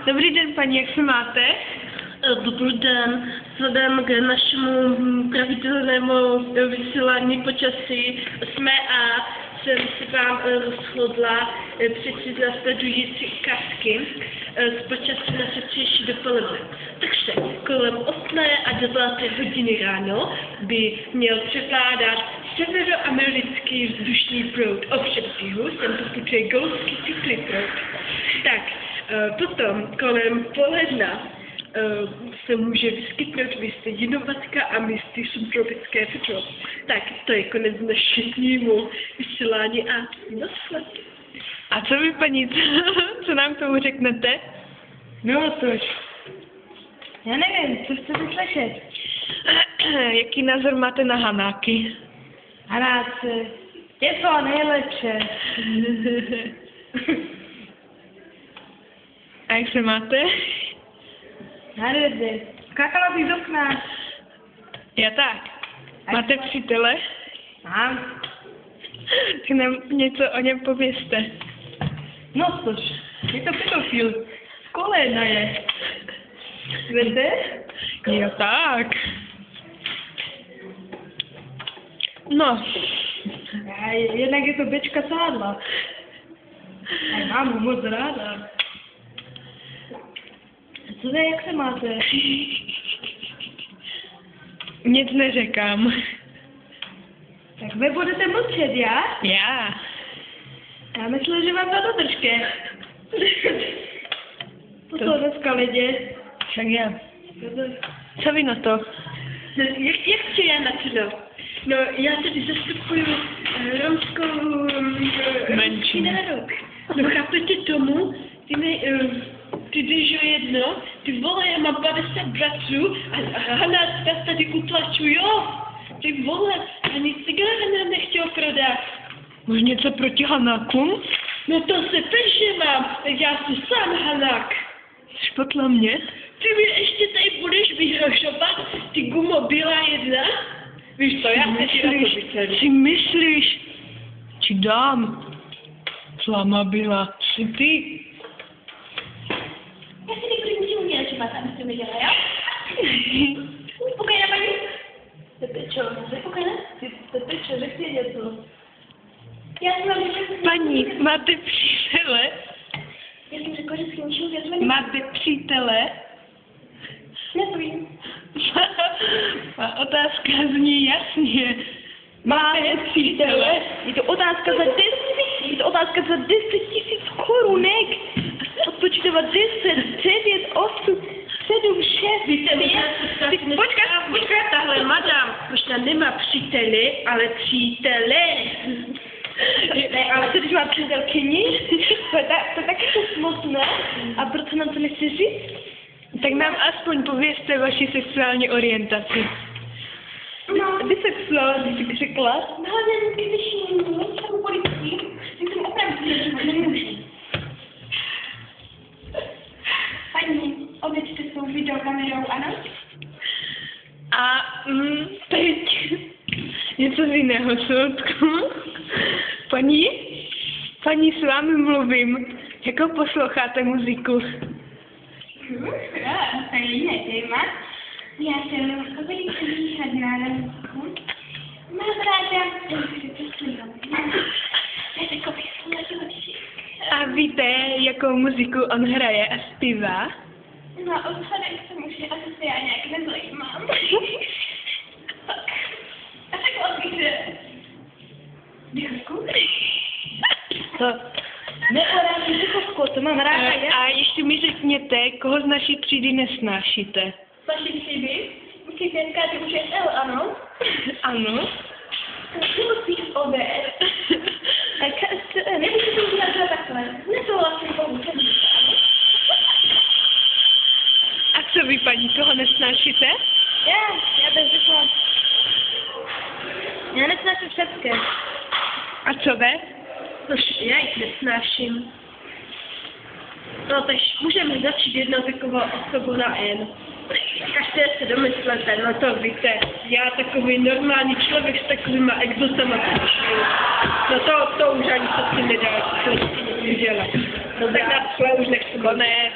Dobrý den, paní, jak se máte? Dobrý den. Vzhledem k našemu pravidelnému vysílání počasí jsme a jsem se vám rozhodla přečíst následující ukázky z počasí na včerejší dopoledne. Takže kolem 8 a 9 hodiny ráno by měl převládat severoamerický vzdušný proud. Ovšem z jihu sem poputuje golfský cyklý proud. Tak, potom kolem poledna se může vyskytnout místy jinovatka a místy subtropické větro. Tak, to je konec dnešního vysílání a naschledanou. A co vy, paní, co nám k tomu řeknete? No tož. Já nevím, co chcete slyšet. Jaký názor máte na hanáky? Hanáci, je to nejlepší. A jak se máte? Narede, skákala bych z okna. Já tak. Máte přítele? Mám. Tak nám něco o něm povězte. No tož, je to pedofil. V kolena je. Víte? Jo tak. No. A jednak je to bečka sádla. A mám ho moc ráda. Co to je, jak se máte? Nic neřekám. Tak vy budete mlčet, já? Já. Já myslím, že vám dá do držky. To dneska lidi. Tak já. Co vy na to? Jak chci já na to? No, já tady zastupuju romskou menšinu. národ. No, chápete tomu? Ty jdeš o jedno, ty vole, já mám 50 bratrů a Hana nás tady utlačují. Ty vole, ani cigára nám nechtěl prodat. Máš něco proti hanákům? No to se peše mám, tak já jsem sám Hanák. Jsi podle mě? Ty mi ještě tady budeš vyhrošovat, ty gumo byla jedna? Víš to, já si myslíš? Ti dám. Slama byla. Jsi ty. Já si neklidně uměla, že má tam s tím dělá, jo? Spokojená, paní? Spokojená? Ty řekni něco. Já jsem vám řekla, Paní, máte přítele? já jsem řekla, že s ničím věřme Máte přítele? nevím. Má otázka zní jasně. Máte přítele? Je to otázka za 10 000 korunek. Odpočítovat 10, 9, 8, 7, 6, Víte, 5. Počkat, tahle madam možná nemá příteli, ale přítele. Ne, ale když má přítelkyni, to je taky smutné. A proč nám to nechci říct? Tak nám aspoň povězte vaši sexuální orientaci. No, Bisexuál, bych si řekla. no, když jsem policii, tak jsem opravdu nemůžu. Paní, ověčte svou videokamerou, ano? A teď něco z jiného, Soudku. Paní, s vámi mluvím. Jako posloucháte muziku? To je jiné téma. Já jsem velice výhradná na muziku. Mám ráda, to je takový sladilčí. A víte, jakou muziku on hraje a zpívá? No, vzhledem k tomu, že asi se já nějak nezajímám. A tak bych, že... Děkuji. To neorální duchovku, to mám ráda. A ještě mi řekněte, koho z naší třídy nesnášíte? Vaši třídy? Musíte říkat, že už je L, ano? Ano. Musíš ober. Tak nemusíte to udělat takhle. Nesouhlasím pouze. A co vy, paní, koho nesnášíte? Já bych řekla. Já nesnáším všetké. A co vy? Nož, já jich nesnáším. No, takže můžeme začít jednou takovou osobu na N. Každé se domyslete, no to víte, já takový normální člověk s takovýma exotama přišel. No to už ani se s tím nedá, co s tím dělat. No tak na už nechci. Konec.